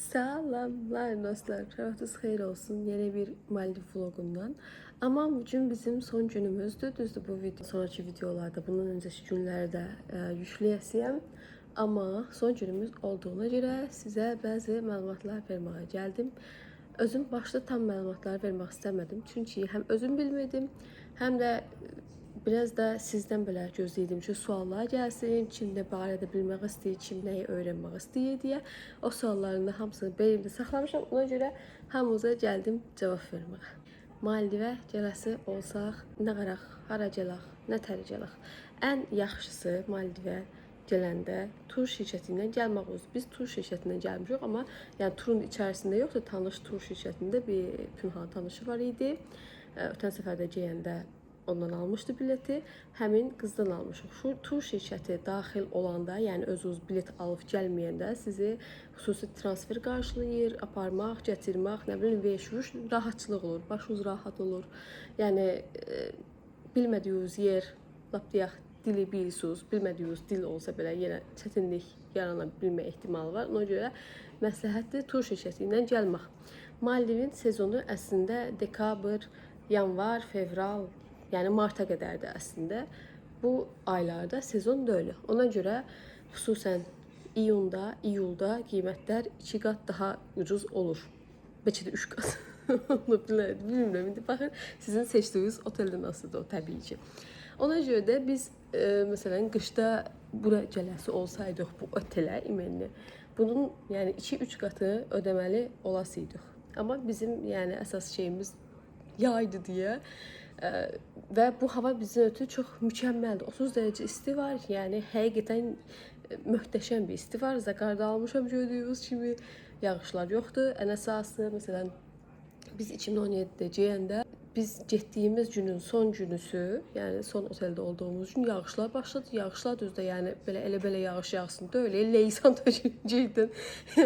Selamlar dostlar. Şərəfiniz xeyir olsun yeni bir Maldiv vlogundan. Ama bugün bizim son günümüzdür. Düzdür, bu video sonraki videolarda, bundan önceki günlərdə yükləyəsiyəm. Ama son günümüz olduğuna görə sizə bəzi məlumatlar verməyə gəldim. Özüm başta tam məlumatlar vermək istəmədim. Çünki həm özüm bilmirdim, həm də biraz da sizdən belə gözləyirdim ki, suallar gəlsin, kim nə barədə bilmək istəyir, kim nəyi öyrənmək istəyir deyə. O sualların da hamısını beynimdə saxlamışam. Ona görə hamınıza gəldim cavab verməyə. Maldivə gələsi olsaq, nə qaraq, hara gələk, nə tər gələk. Ən yaxşısı Maldivə gələndə tur şirkətindən gəlmək olsun. Biz tur şirkətindən gəlmişik, amma yəni turun içərisində yoxdur, tanış tur şirkətində bir Pünhan tanışı var idi. Ötən səfərdə geyəndə ondan almışdı bileti. Həmin qızdan almışıq. Şu tur şirkəti daxil olanda, yəni özünüz bilet alıb gəlməyəndə sizi xüsusi transfer qarşılayır, aparmaq, gətirmək, nə bilim, veş-vuş rahatçılıq olur, başınız rahat olur. Yəni bilmədiyiniz yer, lap deyək, dili bilirsiniz, bilmədiyiniz dil olsa belə yenə çətinlik yarana bilmə ehtimalı var. Ona görə məsləhətdir tur şirkəti ilə gəlmək. Maldivin sezonu əslində dekabr, yanvar, fevral, yəni marta qədərdir əslində. Bu aylarda sezon deyil. Ona görə xüsusən iyunda, iyulda qiymətlər 2 qat daha ucuz olur. Bəlkə də 3 qat. Onu bilmirəm. İndi baxın, sizin seçdiyiniz oteldə nasıldır o, təbii ki. Ona görə də biz məsələn qışda bura gələsi olsaydıq bu otelə imenli, bunun yəni 2-3 qatı ödəməli olasaydıq. Amma bizim yəni əsas şeyimiz yaydı deyə və bu hava bizim ötürü çox mükəmməldir. 30 dərəcə isti var, yəni həqiqətən möhtəşəm bir isti var. Zakarda almışam gördüyünüz kimi, yağışlar yoxdur. Ən əsası məsələn biz 2017-də geyəndə biz getdiyimiz günün son günüsü, yəni son oteldə olduğumuz gün yağışlar başladı. Yağışlar düzdə, yəni belə yağış yağsın da öyle leysan tökücüydün.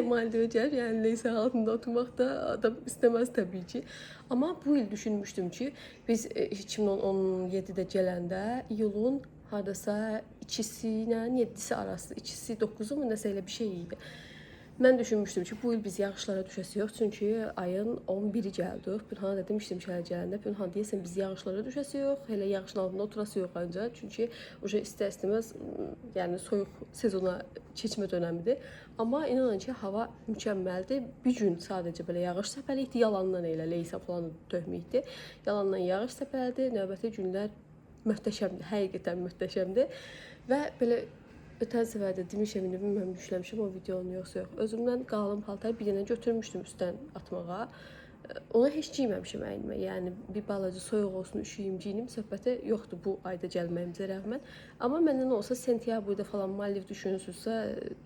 Maldivə gəlib, yəni leysan altında oturmaq da adam istəməz təbii ki. Amma bu il düşünmüşdüm ki, biz 2017-də gələndə iyulun hardasa 2-si ilə 7-si arası, 2-si 9-u mu nəsə elə bir şey idi. Mən düşünmüşdüm ki, bu il biz yağışlara düşəsi yox, çünki ayın 11-i gəldik. Pünhana da demişdim şəhərə gələndə, Pünhan deyəsən biz yağışlara düşəsi yox, elə yağışın altında oturası yox ancaq. Çünki istər-istəməz yəni soyuq sezona keçmə dönəmidir. Amma inanın ki, hava mükəmməldir. Bir gün sadəcə belə yağış səpəlikdir, yalandan elə leysan falan tökməkdir. Yalandan yağış səpəlidir, növbəti günlər möhtəşəmdir, həqiqətən möhtəşəmdir. Və belə ötən səfərdə demişəm, indi bilməm yükləmişəm o videonu yoxsa yox. Özümdən qalın paltar bir dənə götürmüşdüm üstdən atmağa. Ona heç giyməmişəm əynimə. Yəni bir balaca soyuq olsun, üşüyüm, giyinim söhbəti yoxdur bu ayda gəlməyimizə rəğmən. Amma məndən olsa sentyabrda falan Maldiv düşünürsünüzsə,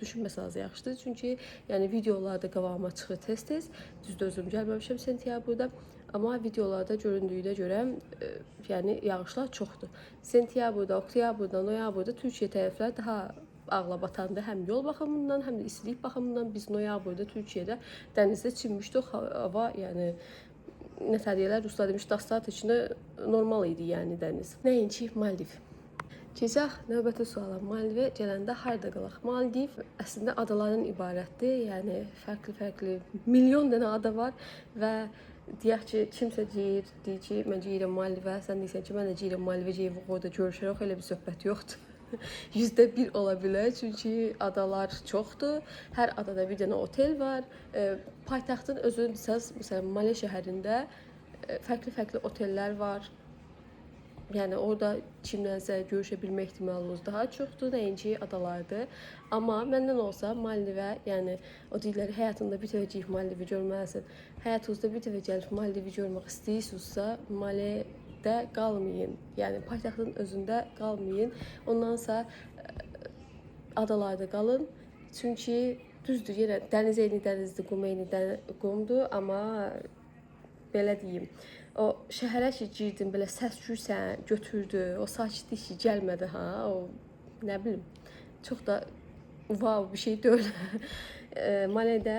düşünməsəniz yaxşıdır. Çünki yəni videolarda qabağıma çıxır tez-tez. Düzdür, özüm gəlməmişəm sentyabrda. Amma videolarda göründüyünə görə yəni yağışlar çoxdur. Sentyabrda, oktyabrda, noyabrda Türkiyə tərəflər daha ağlabatandı. Həm yol baxımından, həm də istilik baxımından. Biz noyabrda Türkiyədə dənizdə çimmişdik. Hava yəni nə deyirlər, ruslar demiş, dastat içində normal idi yəni dəniz. Nəinki Maldiv. Keçək növbəti suala. Maldivə gələndə harda qalaq? Maldiv əslində adalardan ibarətdir. Yəni fərqli milyon dənə ada var və deyək ki, kimsə deyir ki, mən deyirəm Maldivə, sən deyirsən ki, mən də deyirəm Maldivə, deyib orada görüşərək, elə bir söhbət yoxdur. %1 ola bilər, çünki adalar çoxdur. Hər adada bir dənə otel var. Paytaxtın özünü desəz, məsələn, Male şəhərində fərqli otellər var. Yəni orada kimlənsə görüşə bilmə ehtimalımız daha çoxdur, nəinki adalardır. Amma məndən olsa Maldivə, yəni o deyirlər, həyatında bir dəfə gəlib Maldivi görməlisən. Həyatınızda bir dəfə gəlib Maldivi görmək istəyirsinizsə, Maledə qalmayın. Yəni paytaxtın özündə qalmayın. Ondansa adalarda qalın. Çünki düzdür, yenə dəniz eyni dənizdir, qum eyni qumdur, amma belə deyim, o şəhərə ki girdim, belə səs-küysən götürdü, o sakitlik ki gəlmədi, ha, o nə bilim, çox da wow bir şey deyil. Maledə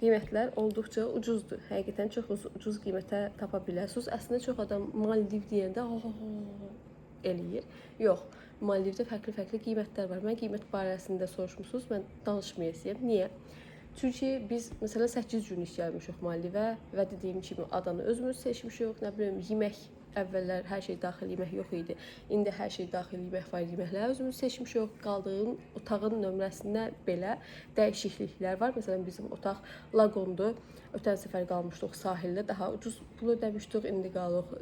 qiymətlər olduqca ucuzdur. Həqiqətən çox ucuz qiymətə tapa bilərsiniz. Əslində çox adam Maldiv deyəndə eləyir. Yox, Maldivdə fərqli qiymətlər var. Mən qiymət barəsində soruşmusunuz, mən danışmayacağam. Niyə? Çünki biz məsələn 8 gün işləymişik müəllimə və dediyim kimi adanı özümüz seçmişik. Nə bilim, yemək əvvəllər hər şey daxil yemək yox idi. İndi hər şey daxil yemək var, yeməkləri özümüz seçmişik. Qaldığım otağın nömrəsində belə dəyişikliklər var. Məsələn, bizim otaq laqondur. Ötən səfər qalmışdıq sahildə, daha ucuz pul ödəmişdik. İndi qalıq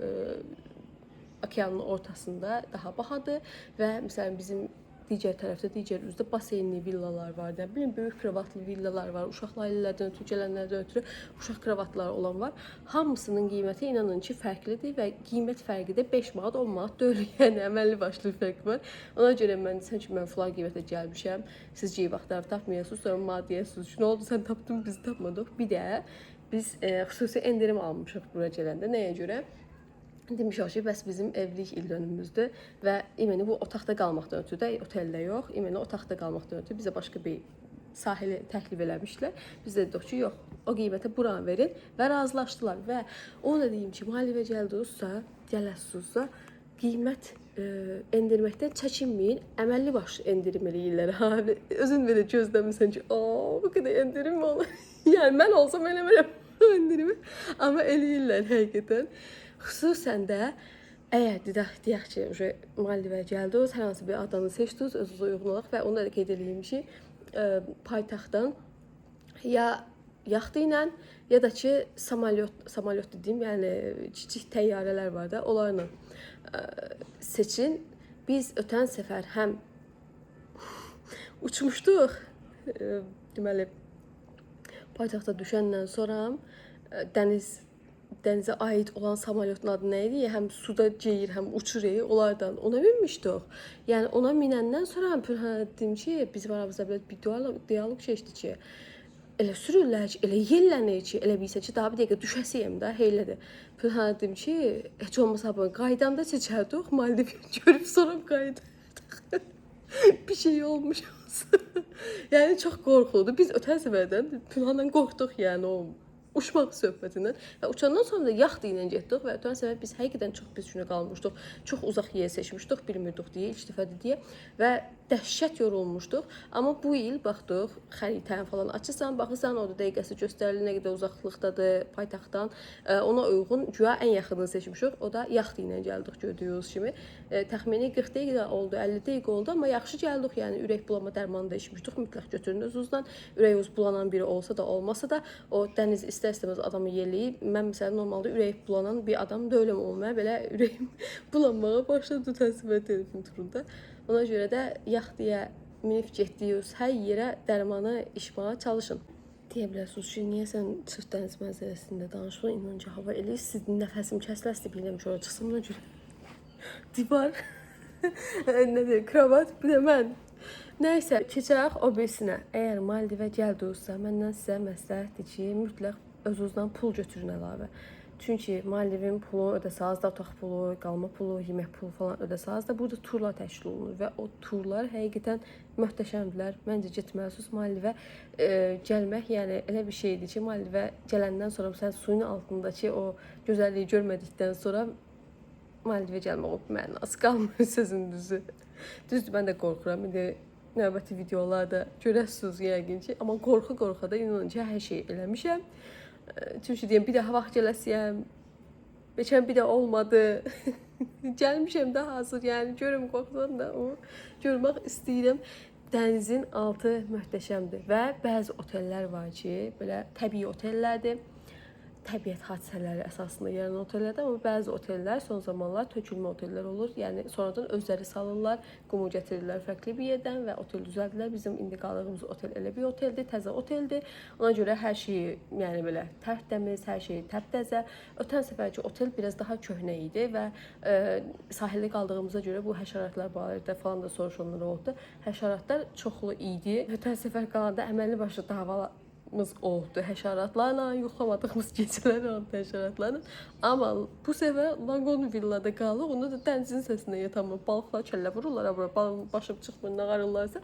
okeanın ortasında, daha bahadır və məsələn bizim digər tərəfdə, digər üzdə baseynli villalar var. Nə bilim, böyük kravatlı villalar var. Uşaq ailələrdən ötürü, gələnlərdən ötürü uşaq kravatları olan var. Hamısının qiyməti inanın ki, fərqlidir və qiymət fərqi də 5 manat, 10 manat deyil. Yəni əməlli başlı fərq var. Ona görə mən desəm ki, mən filan qiymətə gəlmişəm. Siz cibaqları tapmayasınız, sonra mənə deyəsiniz ki, nə oldu, sən tapdın, biz tapmadıq. Bir də biz xüsusi endirim almışıq bura gələndə. Nəyə görə? Demişik ki, bəs bizim evlilik il dönümümüzdür və imeni bu otaqda qalmaqdan ötürü də, oteldə yox, imeni otaqda qalmaqdan ötürü bizə başqa bir sahili təklif eləmişlər. Biz də dedik ki, yox, o qiymətə buranı verin və razılaşdılar. Və onu da deyim ki, müəllimə gələsizsə, qiymət endirməkdən çəkinməyin, əməlli başlı endirim eləyirlər. Özün belə gözləmirsən ki, bu qədər endirim olur. Yəni mən olsam eləmərəm endirimi, amma eləyirlər həqiqətən. Xüsusən də əgər deyək ki, müəllimə gəldiniz, hər hansı bir adanı seçdiniz, özünüzə uyğun olaraq və onu da qeyd edeyim ki, paytaxtdan ya yaxtı ilə, ya da ki, samolyot dediyim, yəni kiçik təyyarələr var da, onlarla seçin. Biz ötən səfər həm uçmuşduq, deməli, paytaxta düşəndən sonra dənizə aid olan samolyotun adı nə idi? Həm suda geyir, həm uçur, onlardan ona minmişdik. Yəni ona minəndən sonra dedim ki, bizim aramızda belə bir dialoq keçdi ki, elə sürürlər ki, elə yellənir ki, elə bilsə ki, daha bir dəqiqə düşəsiyəm də, heylədir. Dedim ki, heç olmasa qaydanda seçərdik, Maldiv görüb sonra qaydardıq. Bir şey olmuş olsun. Yəni çox qorxuludur. Biz ötən səfərdən plandan qorxduq, yəni o uçmaq söhbətindən və uçandan sonra da yaxtı ilə getdik və ötən səfər biz həqiqətən çox pis günə qalmışdıq. Çox uzaq yer seçmişdik, bilmirdik deyə, ilk dəfədir deyə və dəhşət yorulmuşduq. Amma bu il baxdıq, xəritəni falan açırsan, baxırsan, orada dəqiqəsi göstərilir, nə qədər uzaqlıqdadır paytaxtdan. Ona uyğun güya ən yaxınını seçmişik. O da yaxtı ilə gəldik gördüyünüz kimi. Təxmini 40 dəqiqə oldu, 50 dəqiqə oldu, amma yaxşı gəldik. Yəni ürək bulama dərmanı da içmişdik. Mütləq götürün özünüzlə. Ürək bulanan biri olsa da, olmasa da o dəniz istər-istəməz adamı yelləyib. Mən məsələn normalda ürək bulanan bir adam deyiləm olmaya, belə ürəyim bulanmağa başladı təsvir telefon turunda. Ona görə də yaxtıya minib getdiyiniz hər yerə dərmanı içməyə çalışın. Deyə bilərsiniz ki, niyə sən sırf dəniz mənzərəsində danışırsan, inanca hava eləyir, sizin nəfəsim kəsiləsi bilirəm ki, oraya çıxsam ona görə. Divar, nədir, kravat, bir də mən. Nəysə, keçək o birisinə. Əgər Maldivə gəldinizsə, məndən sizə məsləhətdir ki, mütləq özünüzdən pul götürün əlavə. Çünki Maldivin pulu ödəsəz də, otaq pulu, qalma pulu, yemək pulu falan ödəsəz də burada turlar təşkil olunur və o turlar həqiqətən möhtəşəmdirlər. Məncə getməlisiniz Maldivə. Gəlmək, yəni elə bir şeydir ki, Maldivə gələndən sonra sən suyun altındakı o gözəlliyi görmədikdən sonra Maldivə gəlmək o mənası qalmır sözün düzü. Düzdür, mən də qorxuram. İndi növbəti videolarda görəsiniz yəqin ki, amma qorxa da inanın ki, hər şey eləmişəm. Çünki deyəm, bir daha vaxt gələsiyəm, beçən bir də olmadı, gəlmişəm də hazır, yəni görüm, qorxsam da onu görmək istəyirəm. Dənizin altı möhtəşəmdir və bəzi otellər var ki, belə təbii otellərdir. Təbiət hadisələri əsasında yaranan otellərdə, amma bəzi otellər son zamanlar tökülmə otellər olur. Yəni sonradan özləri salırlar, qumu gətirirlər fərqli bir yerdən və otel düzəldirlər. Bizim indi qaldığımız otel elə bir oteldir, təzə oteldir. Ona görə hər şey, yəni belə tərtəmiz, hər şey təptəzə. Ötən səfərki otel biraz daha köhnə idi və sahildə qaldığımıza görə bu həşəratlar barədə falan da soruşanlar oldu. Həşəratlar çoxlu idi. Ötən səfər qalanda əməlli başlı davalar oldu həşəratlarla, yoxlamadığımız gecələr oldu həşəratlarla. Amma bu səfər Lagon villada qalıq, onda da dənizin səsində yatamır. Balıqlar kəllə vururlar, balığın başıb çıxmır, nə qarırlarsa.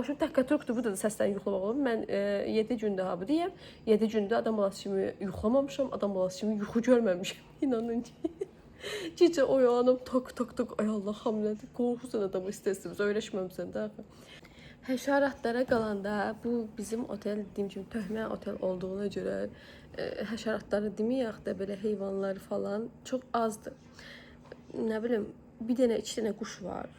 Aşıb təhqəturqdur, bu da səsdən yoxlamaq olur. Mən 7 gündə abi deyəm, 7 gündə adam balası kimi yoxlamamışam, adam balası kimi yuxu görməmişəm. İnanın ki. Gecə oyanım, tok, ay Allah, hamilədir, qorxusan adamı istəsiniz, öyrəşməmsən də. Həşəratlara qalanda bu bizim otel dediyim kimi töhmə otel olduğuna görə həşəratları deməyək də belə heyvanlar falan çox azdır. Nə bilim, bir dənə, iki dənə quş var.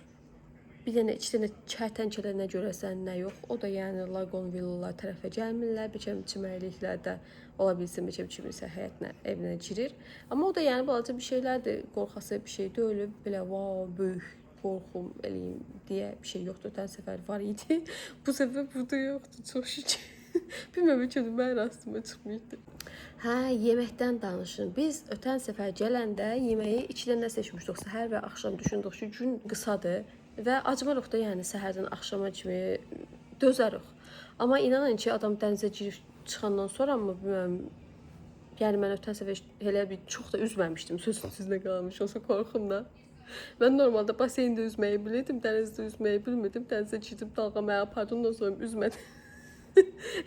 Bir dənə, iki dənə kərtənkələ nə görəsən, nə yox. O da yəni Lagon villalar tərəfə gəlmirlər. Beçəm çimərliklərdə ola bilsin, beçəm kiminsə həyətinə, evinə girir. Amma o da yəni balaca bir şeylərdir. Qorxası bir şey deyil. Belə vav, böyük qorxum eləyim deyə bir şey yoxdur. Ötən səfər var idi. Bu səfər burada yoxdur. Çox şükür. Bilməm, üçün mən rastıma çıxmışdı. Hə, yeməkdən danışın. Biz ötən səfər gələndə yeməyi 2 dənə seçmişdik. Səhər və axşam düşündük ki, gün qısadır və acımarıq da, yəni səhərdən axşama kimi dözərik. Amma inanın ki, adam dənizə girib çıxandan sonra mı bilməm, yəni mən ötən səfər elə bir çox da üzməmişdim. Sözün sizdə qalmış olsa qorxumdan. Mən normalda baseyndə üzməyi bilirdim, dənizdə üzməyi bilmirdim. Dənizə girib dalğamaya apardım, ondan sonra üzmədim.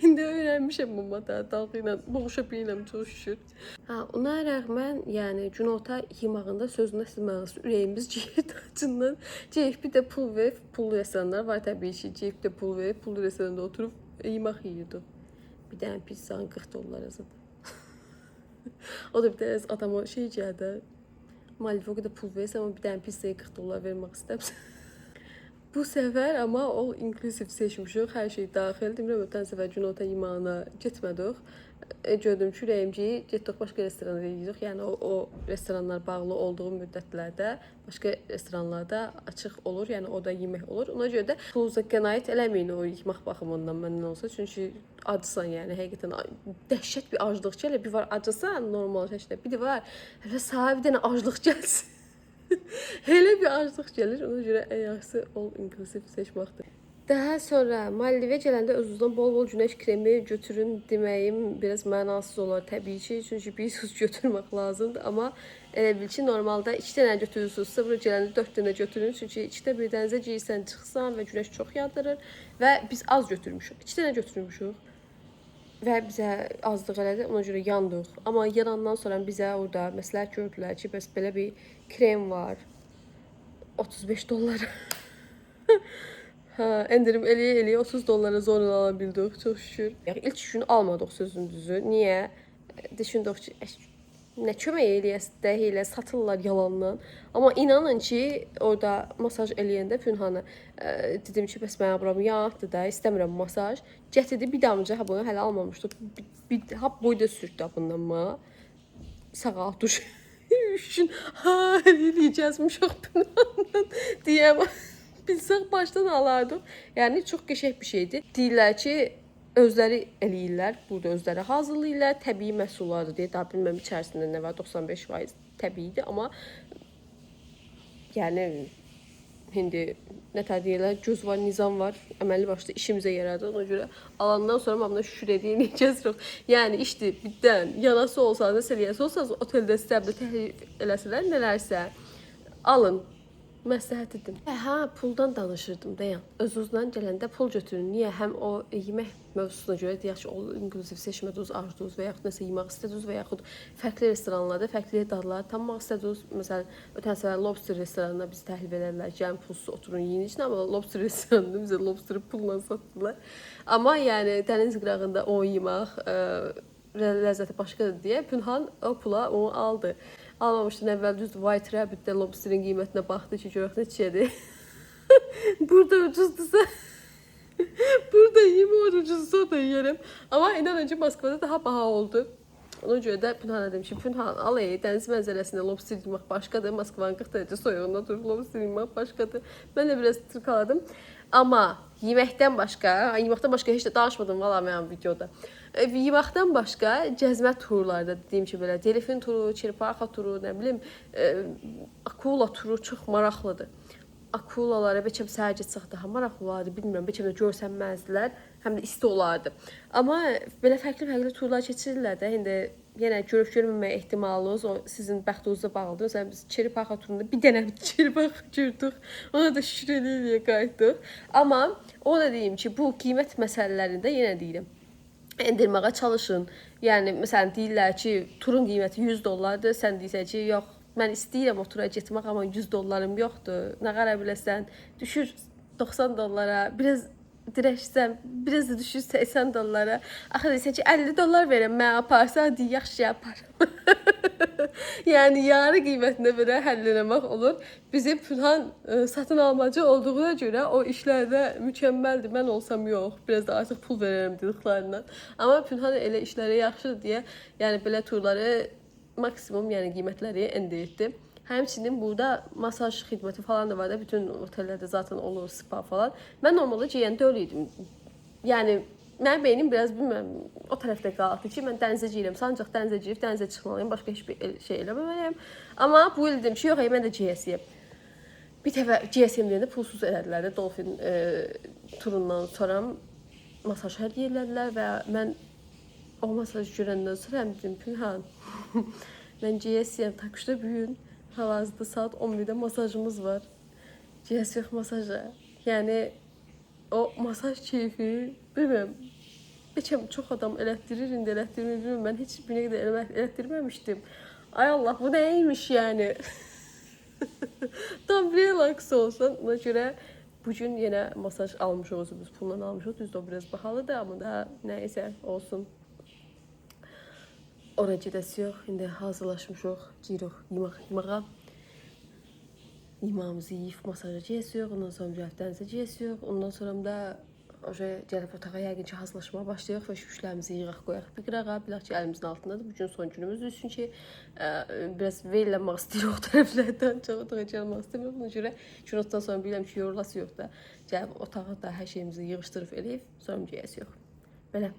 İndi öyrənmişəm amma da dalğı ilə boğuşa bilirəm, çox şükür. Ona rəğmən, yəni günorta yemağında sözünə silməğiniz ürəyimiz ceyif acından. Ceyif bir də pul verib, pullu restoranlar var təbii ki. Ceyif də pul verib, pullu restoranda oturub yemək yiyirdik. Bir dənə pizzanı 40 dollar yazdı. O da bir də adama şey gəldi. Maalesef o qədər pul verirsən, amma bir dənə pizzaya 40 dollar vermək istəmirsən. Bu səfər amma all inclusive seçmişik, hər şey daxil. Demirəm, ötən səfər günorta yemağına getmədik. Gördüm ki, ürəyimci getdik başqa restoranda yeyirik. Yəni o restoranlar bağlı olduğu müddətlərdə başqa restoranlarda açıq olur, yəni o da yemək olur. Ona görə də pulunuza qənaət eləməyin o yemək baxımından məndən olsa. Çünki acısan, yəni həqiqətən dəhşət bir aclıq gəlir. Bir var acısan normal şəkildə, bir də var hələ sahibi dənə aclıq gəlsin. Elə bir aclıq gəlir, ona görə ən yaxşısı all inclusive seçməkdir. Daha sonra Maldivə gələndə özünüzdən bol-bol günəş kremi götürün deməyim biraz mənasız olar təbii ki, çünki bir sus götürmək lazımdır, amma elə bil ki, normalda 2 dənə götürürsünüzsə, bura gələndə 4 dənə götürün, çünki 2-də bir dənizə giyirsən, çıxsan və günəş çox yandırır və biz az götürmüşük, 2 dənə götürmüşük. Və bizə azlıq elədi, ona görə yandıq. Amma yanandan sonra bizə orada məsləhət gördülər ki, bəs belə bir krem var. 35 dollara. Endirim eləyə 30 dollara zorla ala bildik, çox şükür. İlk gün almadıq sözün düzü. Niyə? Düşündük ki, nə kömək eləyəsə elə satırlar yalandan. Amma inanın ki, orada masaj eləyəndə Pünhanı dedim ki, bəs mənə buram yanıqdır da, istəmirəm masaj. Gətirdi bir damcı, bunu hələ almamışdıq. Hap boyda sürtdü bundan mı? Sağal duş. 3 gün eləyəcəzmişik Pünhandan deyəm. Bilsək başdan alardıq. Yəni çox qəşəng bir şeydir. Deyirlər ki, özləri eləyirlər, burada özləri hazırlayırlar, təbii məhsullardır deyə, daha bilməm içərisində nə var, 95% təbiidir, amma yəni indi nətər deyirlər, göz var, nizam var, əməlli başda işimizə yaradı, ona görə alandan sonra mamına şükür edəyiniz yox. Yəni işdir, birdən yanası olsa, nəsə eləyəsi olsanız, oteldə istəbdə təhlif eləsələr, nələrsə alın. Məsləhət edim. Puldan danışırdım dayan. Özünüzdən gələndə pul götürün. Niyə? Həm o yemək mövzusuna görə deyək ki, o inklusiv seçmədiniz, arzunuz və yaxud nəsə yemək istədiniz və yaxud fərqli restoranlarda fərqli dadlar tanımaq istədiniz. Məsələn, ötən səfər lobster restoranına bizi təhlif edərlər. Gəlin pulsuz oturun yeyin için, amma lobster restoranında bizə lobsteri pulla satdılar. Amma yəni dəniz qırağında o yemək ləzzəti başqadır deyə Pünhan o pula onu aldı. Almamışdın əvvəl düzdür, White Rabbit'də lobsterin qiymətinə baxdı ki, görək neçədir. Burada ucuzdursa, burada yiyəm, orada ucuzsa da yiyərəm. Amma inanın ki, Moskvada daha baha oldu. Ona görə də Pünhan'a dedim ki, Pünhan, dəniz mənzərəsində lobster yemək başqadır. Moskvanın 40 dərəcə soyuğunda durub lobster yemək başqadır. Mən də biraz tırkaladım. Amma yeməkdən başqa heç də danışmadım valla mənim videoda. Yeməkdən başqa gəzmə turlarda dediyim ki, belə delfin turu, çirpaxa turu, nə bilim, akula turu çox maraqlıdır. Akulalara bəlkə səhər getsək daha maraqlı olardı, bilmirəm, bəlkə də görsənməzdilər, həm də isti olardı. Amma belə fərqli turlar keçirirlər də, indi yenə görüb-görməmək ehtimalınız o sizin bəxtinizlə bağlıdır. Məsələn, biz çirpaxa turunda bir dənə çirpaxa gördük, ona da şükür eləyə qayıtdıq. Amma o da deyim ki, bu qiymət məsələlərində yenə deyirəm, endirməyə çalışın. Yəni, məsələn, deyirlər ki, turun qiyməti 100 dollardır, sən deyirsən ki, yox, mən istəyirəm o tura getmək, amma 100 dollarım yoxdur. Nə qara biləsən, düşür 90 dollara, biraz dirəşsəm, biraz da düşür 80 dollara. Axı desən ki, 50 dollar verəm, mən aparsa, deyə yaxşı yaparım. Yəni yarı qiymətində belə həll eləmək olur. Bizim Pünhan satın almacı olduğuna görə o işlərdə mükəmməldir. Mən olsam yox, biraz da artıq pul verərəm dediklərindən. Amma Pünhan elə işləri yaxşıdır deyə, yəni belə turları maksimum, yəni qiymətləri ende etdi. Həmçinin burada masaj xidməti falan da var da, bütün otellərdə zaten olur, spa falan. Mən normalda geyəndə öyle idim. Yəni mənim beynim biraz bilmirəm o tərəfdə qaldı ki, mən dənizə girəm, ancaq dənizə girib dənizə çıxmalıyım, başqa heç bir şey eləməməliyəm. Amma bu il dedim ki, yox, mən də GSM. Bir dəfə GSM deyəndə pulsuz elədilər də Dolphin turundan sonra masaj hədiyyə elədilər və mən o masaj görəndən sonra dedim, Pünhan, mən GSM takışda büyün. Hal-hazırda saat 11'də masajımız var. GSF masaja. Yəni o masaj keyfi, bilmirəm. Beçəm çox adam elətdirir, indi elətdirmir, bilmirəm. Mən heç bir qədər elətdirməmişdim. Ay Allah, bu neymiş yəni? Tam relax olsun. Ona görə bugün yenə masaj almışıq özümüz, pulla almışıq. Düzdür, o biraz bahalıdır, amma da nəysə olsun. Ora gedəsi yox, indi hazırlaşmışıq, giyirik yeməğa. Yeməğimizi yeyib masaja geyəsiyox, ondan sonra bir həftənizə geyəsiyox. Ondan sonra da gəlib otağa yəqin ki, hazırlaşmağa başlayıq və şüşlərimizi yığaq, qoyaq bir qırağa. Bilək ki, əlimizin altındadır. Bugün son günümüzdür, çünki biraz veylənmək istəyirik o tərəflərdən, çox otağa gəlmək istəmirik. Buna görə günortadan sonra bilirəm ki, yorulası yox da. Gəlib otağa da hər şeyimizi yığışdırıb eləyib, sonra geyəsiyox. Belə.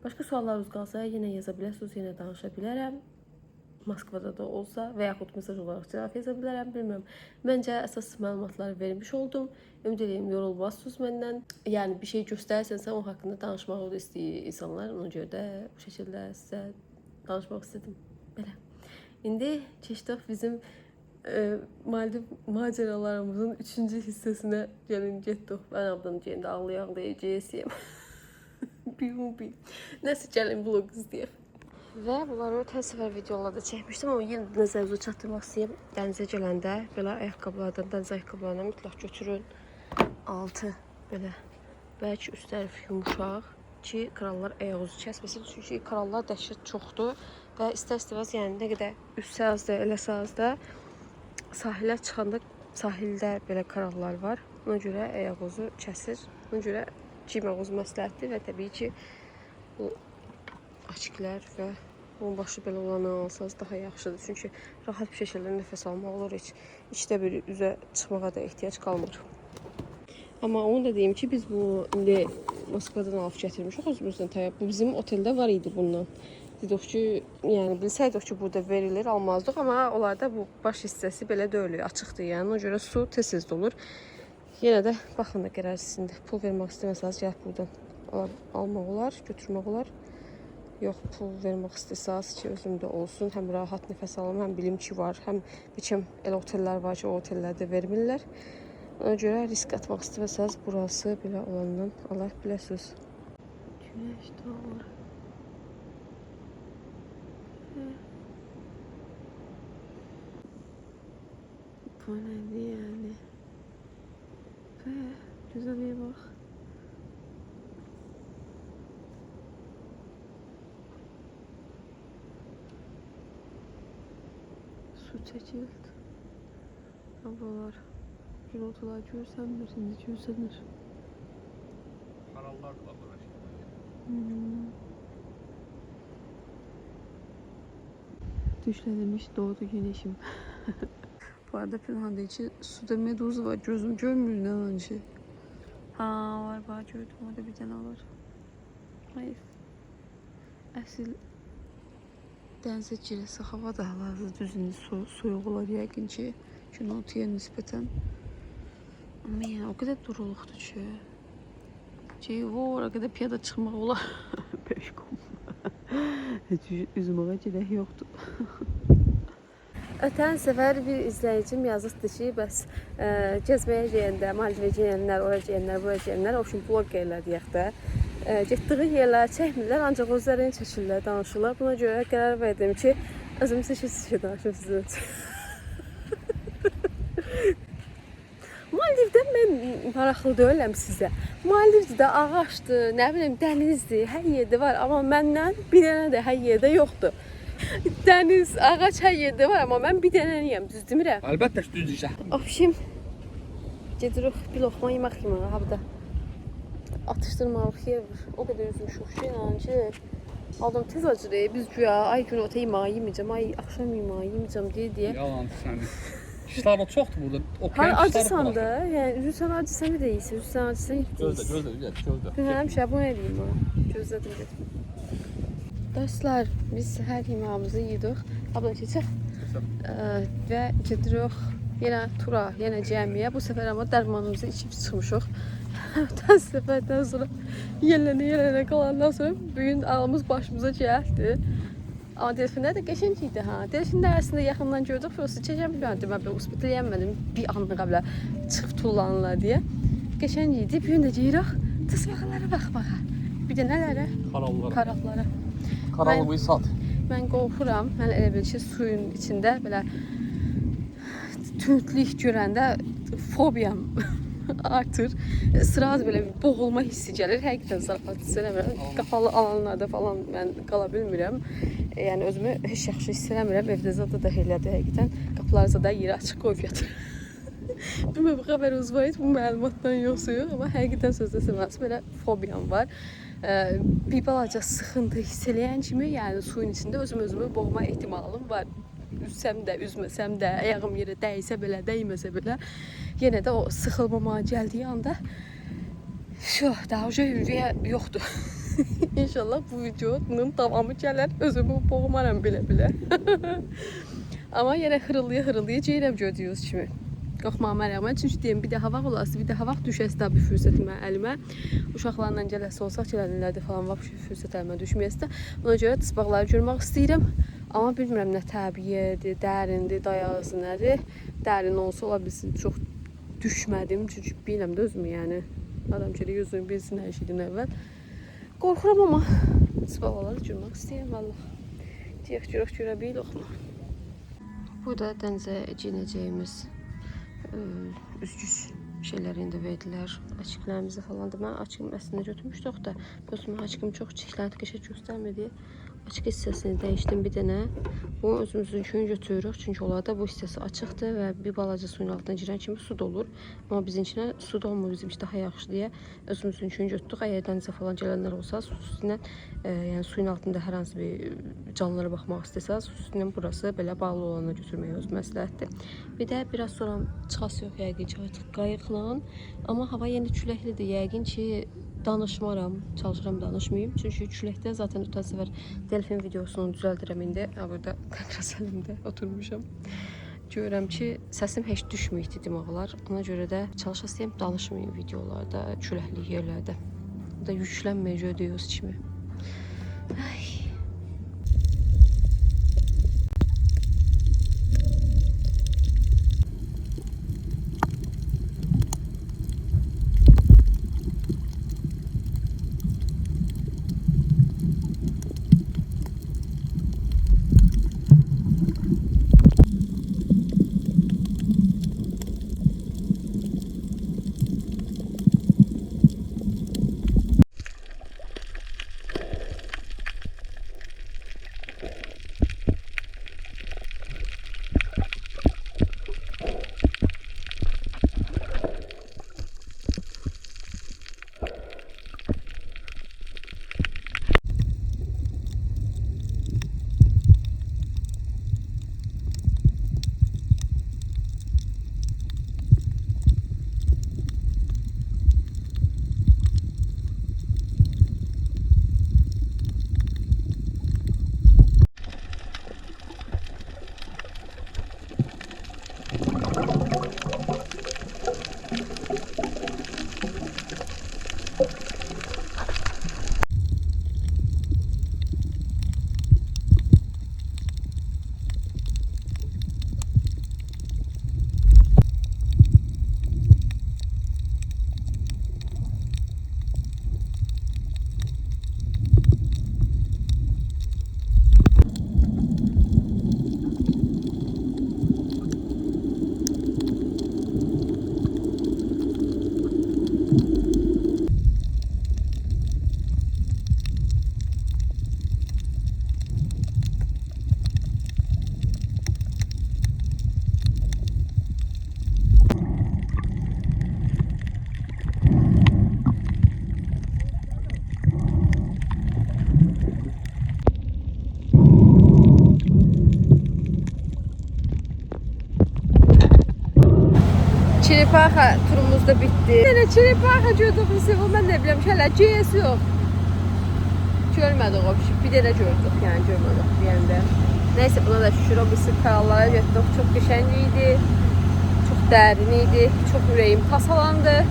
Başqa suallarınız qalsa yenə yaza bilərsiniz, yenə danışa bilərəm. Moskvada da olsa və yaxud mesaj olaraq cavab yaza bilərəm, bilmirəm. Məncə əsas məlumatları vermiş oldum. Ümid edirəm yorulmazsınız məndən. Yəni bir şey göstərsənsə o haqqında danışmağı da istəyir insanlar. Ona görə də bu şəkildə sizə danışmaq istedim. Belə. İndi keçdik bizim Maldiv macəralarımızın 3-cü hissəsinə gəlin getdik. Mən ablam deyəndə ağlayaq deyəcəyəm. Nəsə gəlin vlog izləyək. Və bunları ötən səfər videolarda çəkmişdim, amma yenə nəzərinizə çatdırmaq istəyirəm. Dənizə gələndə belə ayaqqabılardan, dəniz ayaqqabılarından mütləq götürün. Altı belə bəlkə üst tərəf yumuşaq ki, krallar ayaq uzu kəsməsin. Çünki krallar dəhşət çoxdur və istər-istəməz, yəni nə qədər üst sahəzdə, elə sahəzdə sahilə çıxanda sahildə belə krallar var. Ona görə ayaq uzu kəsir. Ona görə giymək uz məsləhətdir və təbii ki, bu açıqlar və onun başı belə olanı alsanız daha yaxşıdır. Çünki rahat bir şəkildə nəfəs almaq olur, heç içdə bir üzə çıxmağa da ehtiyac qalmır. Amma onu da deyim ki, biz bu indi Moskvadan alıb gətirmişik özümüzdən təyab. Bu bizim oteldə var idi bundan. Dedik ki, yəni bilsəydik ki, burada verilir, almazdıq, amma onlarda bu baş hissəsi belə deyil, açıqdır. Yəni ona görə su tez-tez dolur. Yenə də baxın da qərar sizindir. Pul vermək istəməsəniz gəlib buradan almaq olar, götürmək olar. Yox, pul vermək istəsəniz ki, özümdə olsun. Həm rahat nəfəs alım, həm bilim ki var, həm biçim elə otellər var ki, o otellərdə vermirlər. Ona görə risk atmaq istəməsəniz burası belə olandan ala biləsiniz. Güneş doğur. Bu nədir yəni? Güzelliğe bak. Su çəkildi. Havalar, gürültülər görsənmir, indi görsənir. Kanallar da var aşağıda. Düşlenmiş doğdu güneşim. Bu arada Pünhan deyir ki, suda meduz var, gözüm görmür nə önce. Ha, var, bax gördüm, orada bir dənə var. Hayır. Əsl dənizə girəsə hava da hal-hazırda düzünün soyuq olar yəqin ki, günortaya nisbətən. Amma yəni o qədər duruluqdur ki, o qədər piyada çıxmaq olar. Peşkom. Heç üzməyə gedək yoxdur. Ötən səfər bir izləyicim yazıbdı ki, bəs gəzməyə geyəndə, Maldivə geyənlər, oraya geyənlər, buraya geyənlər, o üçün blogerlər deyək də, getdiyi yerlər çəkmirlər, ancaq özlərini çəkirlər, danışırlar. Buna görə qərar verdim ki, özüm seçir danışım sizin üçün. Maldivdə mən maraqlı deyiləm sizə. Maldivdə ağaçdır, nə bilim dənizdir, hər yerdə var, amma məndən bir dənə də hər yerdə yoxdur. Dəniz, ağac hər yerdə var, amma mən bir dənəliyəm, düz demirəm? Əlbəttə düz deyirsən. Obşim, gedirik bir loxma yemək yeməyə, habda. Atışdırmalıq yer var. O qədər üzmüşük ki, inancı. Adam tez acır, biz güya ay gün ota yeməyi yeməyəcəm, ay axşam yeməyi yeməyəcəm deyə. Yalan sənin. İşlər o çoxdur burada. Hayır, acısan da, yəni üzürsən acısan da deyilsin, üzürsən acısan deyilsin. Gözlə. Gün həmişə bu nə deyim ha? Gözlədim dedim. Dostlar, biz səhər yeməyimizi yedik. Abla keçək. Və gedirik yenə tura, yenə cəmiyə. Bu səfər amma dərmanımızı içib çıxmışıq. Təəssüfətdən sonra yellənə qalandan sonra bugün ağlımız başımıza gəldi. Amma delfinlər də qəşəng idi ha. Delfinlər əslində yaxından gördük, prosta çəkəm bilmədim. Mən belə hospital yənmədim bir anlığa belə çıxıb tullanırlar deyə. Qəşəng idi. Bir gün də gəyirik, tısbağalara baxmağa. Bir də nələrə? Karallara. Karalı sat. Mən qorxuram. Mən elə bil ki, suyun içində belə tündlük görəndə fobiyam artır. Sıraz belə bir boğulma hissi gəlir. Həqiqətən zarafat hiss eləmirəm. Qapalı alanlarda falan mən qala bilmirəm. Yəni özümü heç yaxşı hiss eləmirəm. Evdə zada da elədir həqiqətən. Qapıları zada yeri açıq qoyub yatır. Bilməm, xəbəriniz var idi, bu məlumatdan yoxsuyuq. Amma həqiqətən sözdə deməz, belə fobiyam var. Bir balaca sıxıntı hiss eləyən kimi, yəni suyun içində özümü boğma ehtimalım var. Üzsəm də, üzməsəm də, ayağım yerə dəysə belə, dəyməsə belə, yenə də o sıxılmama gəldiyi anda daha uca hürriyə yoxdur. İnşallah bu videonun davamı gələr, özümü boğmaram belə. Amma yenə hırıldaya gedirəm gördüyünüz kimi. Qorxmağıma rəğmən, çünki deyim, bir də hava olası, bir də hava düşəsi daha bir fürsətim əlimə. Uşaqlarla gələsi olsaq, gələnlərdə falan var fürsət əlimə düşməyəsə də. Ona görə tısbaqları görmək istəyirəm. Amma bilmirəm nə təbiədir, dərindir, dayağısı nədir. Dərin olsa ola bilsin, çox düşmədim. Çünki biləm də özümü, yəni. Adam ki, yüzünü bilsin hər şeydən əvvəl. Qorxuram, amma tısbaqları görmək istəyirəm, valla. Deyək, görə bilirik mi? Burada dənizə girəcəyimiz üzgüç şeyləri indi verdilər. Açıqlarımızı falan da mən açığım əslində götürmüşdük da, gözümün açığım çox çiklənti qəşəng göstərmədi. Açıq hissəsini dəyişdim bir dənə. Bunu özümüzünkünü götürürük, çünki onlarda bu hissəsi açıqdır və bir balaca suyun altına girən kimi su dolur. Amma bizimkinə su dolmur, bizimki daha yaxşı deyə özümüzünkünü götürdük. Əgər dənizə falan gələnlər olsa, su üstündən, yəni suyun altında hər hansı bir canlılara baxmaq istəsəz, su üstündən burası belə bağlı olana götürmək öz məsləhətdir. Bir də biraz sonra çıxasıq yəqin ki, artıq qayıqla. Amma hava yenə küləklidir, yəqin ki, danışmaram, çalışıram danışmayayım. Çünki küləkdə zaten ötən səfər delfin videosunu düzəldirəm indi. Burada kameras əlimdə oturmuşam. Görürəm ki, səsim heç düşməyibdi dimaqlar. Ona görə də çalışasıyam danışmayayım videolarda, küləkli yerlərdə. Bu da yüklənməyə gördüyünüz kimi. Ay. Çiripaka turumuz da bitti. Yine çiripaka gördük bizi. O ben ne bileyim şeyler CS yok. Görmedik o bir şey. Bir de gördük yani görmedik bir yanda. Neyse buna da şükür o bizi krallara götürdük. Çok güçlüydü. Çok deriniydi. Çok yüreğim tasalandı.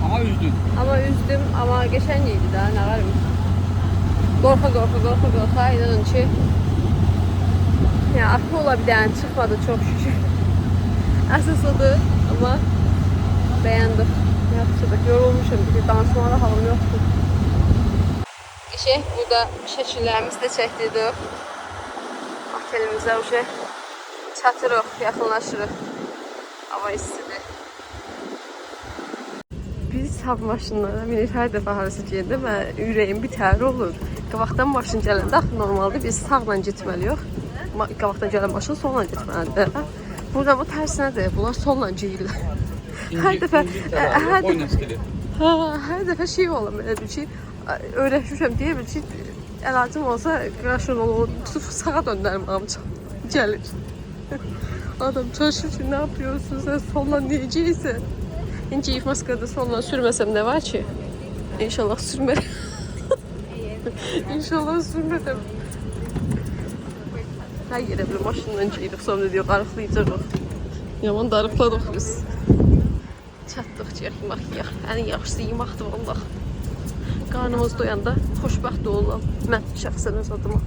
Ama üzdün. Ama üzdüm ama geçenliydi daha ne var mı? Korka inanın ki. Ya aklı ola bir tane çıkmadı çok şükür. Əsas odur ama beğendim. Yapıştırdık. Yorulmuşum. Bir dansmada halım yoktu. Burada şəkillərimizi də çəkdirdik. Otelimizə çatırıq, yaxınlaşırıq. Hava istidir. Biz hava maşınlara minir hər dəfə harası gedir və ürəyim bir təhər olur. Qabaqdan maşın gələndə normalda biz sağla getməliyik. Qabaqdan gələn maşın solla getməlidir. Burada bu tərsinədir. Bunlar solla geyirlər. Hər dəfə şey olur belə bir şey. Öyrəşmişəm deyə bir şey əlacım olsa qarşın olur. Tutub sağa döndərəm amca. Gəlir. Adam çalışır ki, ne yapıyorsun sen solla diyeceksin. İnce if maskada solla sürmesem ne var ki? İnşallah sürmedim. İnşallah sürmedim. Her yere bir maşından giydik sonra diyor darıqlayacaq. Yaman darıqladıq biz. Çatdıqca yemək. En yaxşısı yeməkdir vallahi. Karnımız doyanda xoşbəxt olalım. Mən şəxsən öz adıma.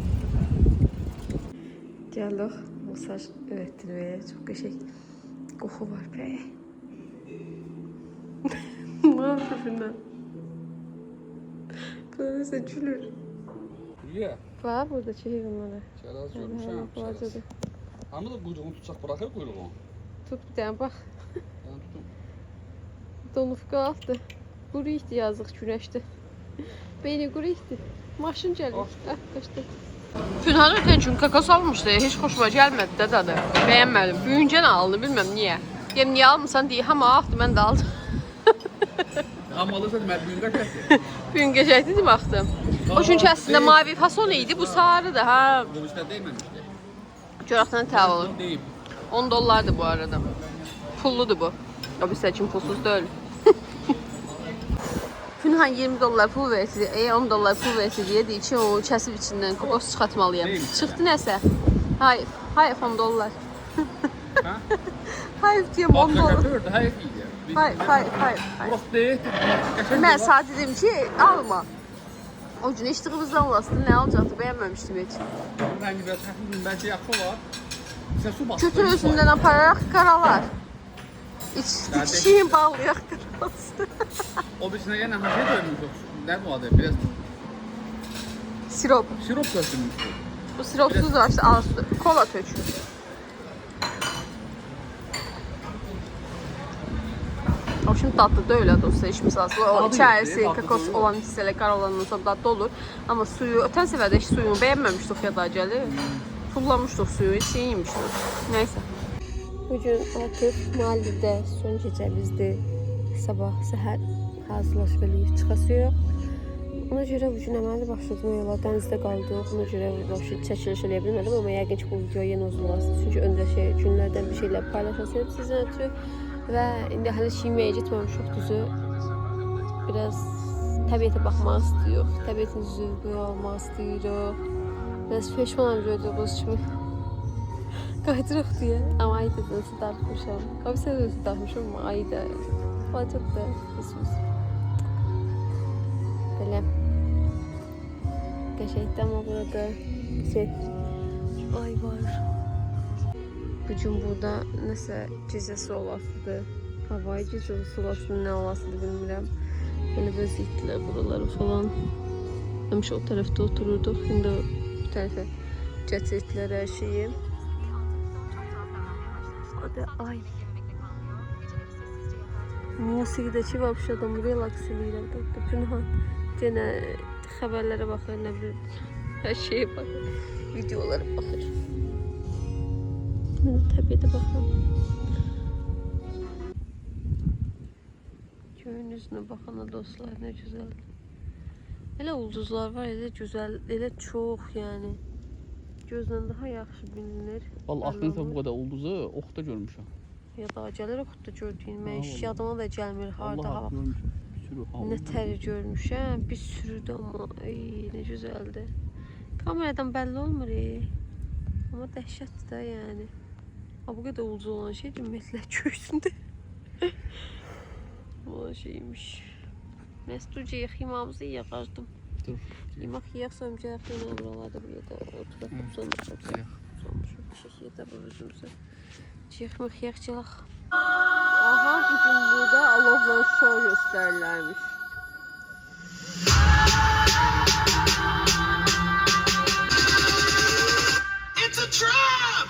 Gəldik. Masaj öğrettirmeye. Çok qəşəng qoxu var be. Ne yapıyorsun? Böylese gülür. Niye? Var burada çelik onları. Çerez görmüşəm. Hamı da kuyruğunu tutacaq bırakır kuyruğunu. Tut bir tane bak. Ben tutum. Donup qaldı. Quru ihti yazıq güneşdə. Beyni quru ihti. Maşın gəlir. Qaçdı. Pünhanırken çünkü kakao almıştı. Hiç hoşuma gelmedi de dadı. Beğenmedim. Büyünce ne aldı bilmem niye. Yem niye almışsan diye ama aktı ben de aldım. Ama alırsan ben büyün kaçaktı. Büyün geçeydi değil mi aktım? O çünkü aslında mavi fason idi. Bu sarıdı ha. Dövüşler değmemişti. Çoraktan tav olur. Değil. $10'dı bu arada. Pulludu bu. O bir seçim pulsuz değil. Pünhan $20 pul versi, $10 pul versi diye de için o kəsib içindən kokos çıxartmalıyam. Çıxdı nəsə? Hayır, hayır $10. Ha? Hayır diyeyim $10. Hayır. Hayır. Burası değil. Mən sadəcə dedim ki, alma. O gün içdiyimizdən olasın, nə alacaktı, bəyənməmişdim heç. Rəngi biraz xəfif, bəlkə yaxşı olar. Sən su bastın. Kütür özündən apararaq qaralar. İçkiyi bağlayaq qaralsın. O birisine gene hafif dönmüş. Ne bu adı? Biraz Sirop. sirop dökülmüş. Bu siropsuz var işte al su. Kola tökür. O şimdi tatlı da öyle dostlar içmiş aslında. O Tadı içerisi yok, kakos tatlı olan hissələ qar olandan sonra tatlı olur. Ama suyu, ötən səfərdə heç suyunu bəyənməmişdik ya da gəli. Tullamışdıq suyu, heç yemişdik. Neyse. Bugün artıq Mali'də son gecəmizdir. Sabah səhər hazırlaşıb eləyib çıxasıyıq. Ona görə bugün əməli başladım yola. Dənizdə qaldıq. Ona görə çəkiliş eləyə bilmədim. Amma yəqin ki bu video yenə uzun olasın. Çünki öncə günlərdən bir şeylər paylaşasıyım sizin ötürü. Və indi hələ Şiməyə getməmişik düzü. Biraz təbiətə baxmaq istəyirik. Təbiətin zövqü almaq istəyirik. Biraz peşmanam gördüyünüz kimi. Qayıdırıq deyə. Amma ay da nasıl darıxmışam. Qabısə da özü darıxmışam amma ay da. Çok da pis. Belə. Qəşəngdir amma burada ay var. Bugün burada nəsə gecəsi olasıdır. Havayı gecəsi olasıdır, nə olasıdır bilmirəm. Belə vəziyyətlər buraları falan. Həmişə o tərəfdə otururduq. İndi bu tərəfə gətirdilər hər şeyi. Hadi ay. Musiqidəki vəbşə adam relaks eləyirəm. Pünhan yenə xəbərlərə baxır, nə bilim, hər şeyə baxır, videolara baxır. Mən təbiətə baxıram. Köyün üzünə baxana dostlar, nə gözəldir. Elə ulduzlar var, elə gözəl, elə çox yəni. Gözlə daha yaxşı bilinir. Vallahi aklınızda bu kadar ulduzu oxta görmüşəm. Ya da gəlir oxutdu gördüyün. Mən Allah. yadıma da gəlmir harda Allah hava. görmüşüm. Bir sürü hava. Nə təri görmüşəm. Bir sürüdü amma. Ay, nə gözəldir. Kameradan bəlli olmur. Amma dəhşətdir də yəni. Ha, bu qədər ucu olan şey ümumiyyətlə göğsündə. Bu şeymiş. Məstuca yemağımızı yığardım. Dur. Yemək yiyək sonra gələk yenə buralarda bir yerdə oturaq sonra bir şəkildə bu özümüzə. Yemək yiyək. Aha, bugün burada alovla şov göstərilərmiş. It's a trap!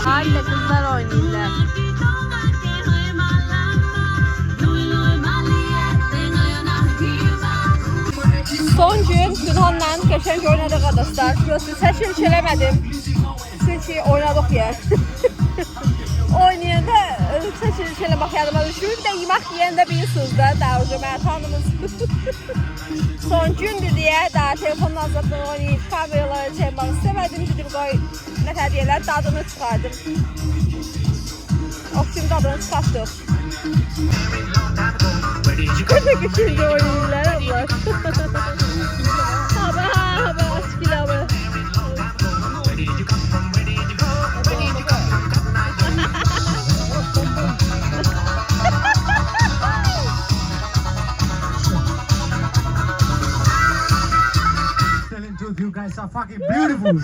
Aile kızlar oynayırlar. Son gün Günhan'la qəşəng oynadık arkadaşlar. Şurası çəkiliş eləmədim. Çünki oynadık ya. Oynayanda çəkiliş eləmək yadıma düşür. Bir də yemək yeyəndə bilirsiniz də, Davcı Mərtanımız. Son gündür deyə daha telefonla azadlığı oynayıb kameralara çəkmək istəmədim. Dedim qoy nə hədiyələr dadını çıxardım. Optim dadını çıxartdıq. Kötü güçlü oynayırlar ablar. Haba açık ilave. Telling truth, you guys are fucking beautiful.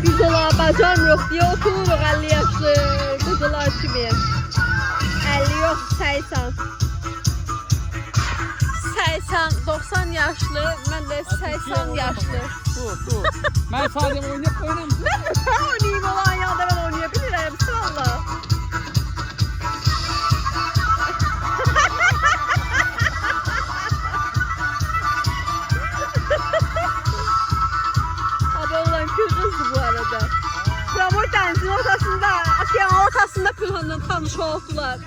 Biz ola bacarmırıq deyə otururuq 50 yaşlı qızlar kimi. 50 yox, 80. 80-90 yaşlı, mən də 80 yaşlı. Dur. Ben sadece oynayıp oynamışım. Mən də oynayayım olan yanda mən oynayabilirim, sırallah. Abi olan kırgızdı bu arada. Yağmur denizin ortasında, okyanın ortasında Pırhan'la tanış oldular.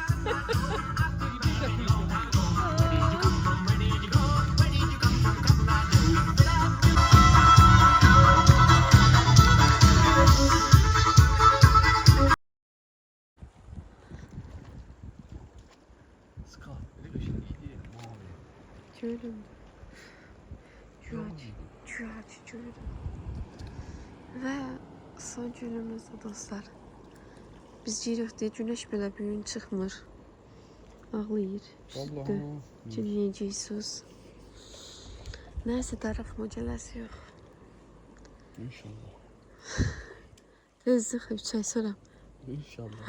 Gördüm. Gördüm. Ve son günümüzde dostlar. Biz giriyoruz diye güneş belə bir gün çıxmır. Ağlayır. Allah'ım. Gün yiyeceğiz. Neyse darıxma gələsi yox. İnşallah. Rızıq çay soram. İnşallah.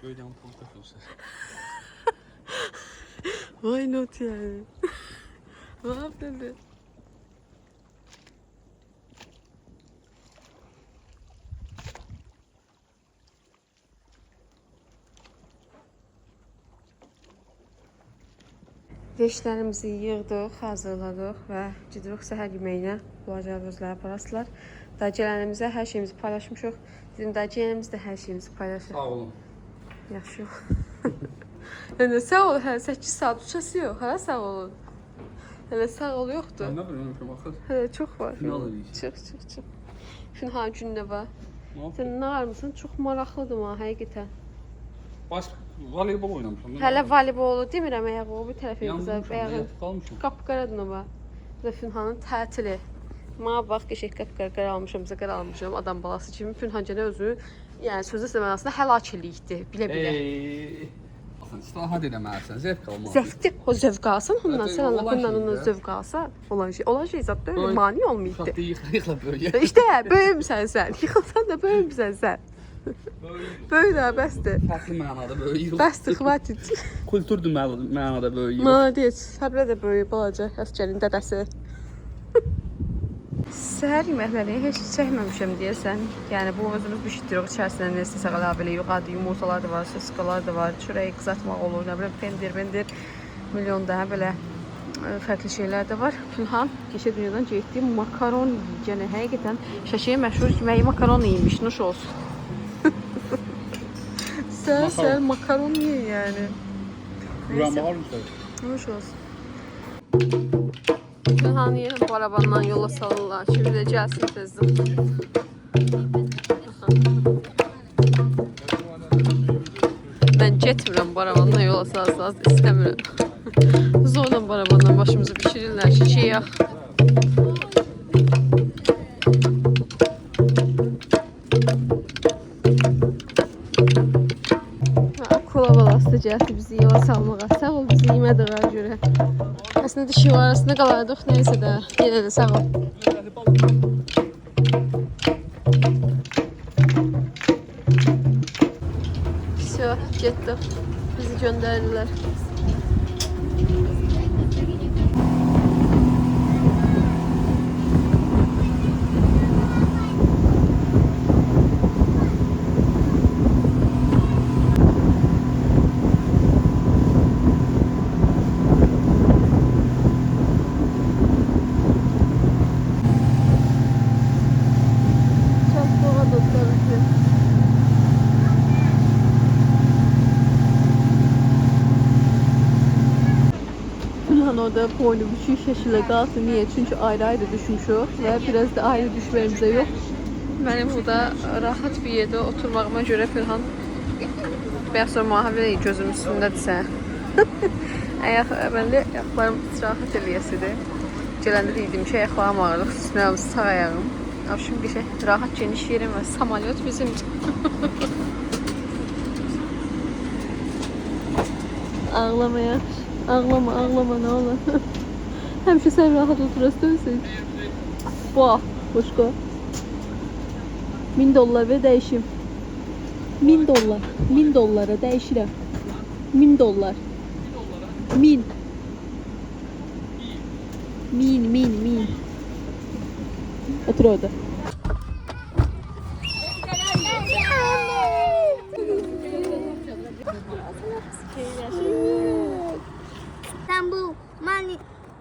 Köyden portakal olsa. Why not yani? Vah dedi. Veşlərimizi yığdıq, hazırladıq və gidirik səhər yeməyinə. Bulacaq özləri aparasılar. Dacılarımıza hər şeyimizi paylaşmışıq. Bizim dacılarımız da hər şeyimizi paylaşır. Sağ olun. Yaxşı yox. Yəni sağ ol, hələ 8 saat uçası yox, hələ sağ olun. Hələ sağ ol yoxdur. Ben ne bileyim akıl. Hələ çox var. Final eləyik. Çıx. Final günü var. Ne yapayım? Sən nə armısın? Çox maraqlıdır ma həqiqətən. Baş voleybol oynamışım. Hələ voleybolu demirəm ayağı o bir tərəfə bizə Yanmışım. ayağı. Yatıp kalmışım. Qapqaradır o. Və Fünhanın tətili. Ma bax qəşəng qapqara almışam, bizə almışam adam balası kimi. Fünhan gənə özü yəni sözü mənasında həlak eləyibdi, bilə-bilə. Baxın, istirahat eləməlisən, zevk almalısan. Zevkli. O zevk alsan ondan Zaten sen olan Allah'ından şey ona ya. zevk alsa olan şey. Olan şey zaten öyle Böyle mani olmaydı. Uşaqda yıxla böyle. İşte böyümsən sen. Yıkılsan da böyümsən sen. Böyle bəsdir. Fərqli mənada böyle yığıl. Bəsdir, xvatit. Kulturdur mənada böyle yığıl. Malades. Həblə də böyük balaca əsgərin dədəsi. Səhər yeməkləri heç çəkməmişəm deyəsən. Yəni bu özümüz bişiririk. İçərisində nə istəsək əlavə eləyirik. Adi yumurtalar da var, soskalar da var, çörək qızartmaq olur, nə bilim pendir, milyon daha belə fərqli şeylər də var. Pülhan keçə dünyadan getdi makaron yeyəcək. Həqiqətən Şəkiyə məşhur yeməyi makaron yemiş. Nuş olsun. Sen makaron ye yani. Neyse. Nuş olsun. Pülhan yeni bu arabandan yola salırlar. Şimdi de gelsin tezdim. Ben getmirəm bu arabandan yola salsaz istemiyorum. Zorla bu arabandan başımızı pişirirler. Çiçeği yax. Kola balası gəldi bizi yola salmağa. Sağ ol bizi yemədiğə görə. Aslında dişi var arasında qalardıq. Neyse də yenə də sağ ol. Все, getdik. Bizi göndərdilər. Çok soğuk otobüsü. Pülhan orada boynu bir şişeyle kalsın. Niye? Çünkü ayrı ayrı düşmüşük ve biraz da ayrı düşmemize yok. Benim burada rahat bir yerde oturmağıma göre Pülhan biraz sonra muhabbet gözüm üstündedirsə. Əməli ayaqlarım rahat eləyəsidir. Gələndə deydim ki, ayaqlarım ağrılıq, üstünə sağ ayağım. Şimdi bir şey rahat geniş yerim var. Samolyot bizim. Ağlamaya. Ağlama ne olur. Həmişə sən rahat oturasın. Bax, başqa. $1000 ve değişim. $1000. $1000'a değişirəm. $1000. 1000. 1000. Otur orada. Там был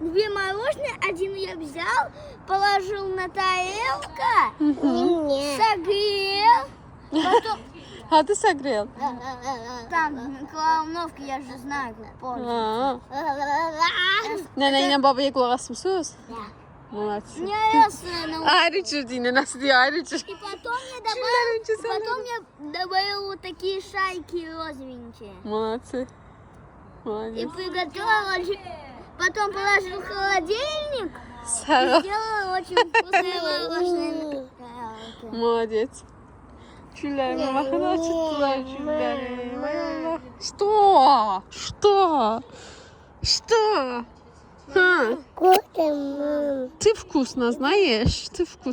две мороженые, один я взял, положил на тарелку, согрел, потом Hadi согрел. там микроволновка, я же знаю, как помню. Nənə babaya qulaq asmısınız? Молодцы. Мне раз Ayrı cür deyinə, nasıl deyir ayrı cür. И потом Чудо, я добавил вот такие шайки розовенькие. Молодцы. И Молодец. приготовила, потом положил в холодильник. Sağ ol. Сделала очень вкусное мороженое. Молодец. Чулlerime bakın açıttılar чулlerimi. Ay Allah. Что? Что? Ха. Вкусно. Ты вкусно знаешь? Ты вкусно.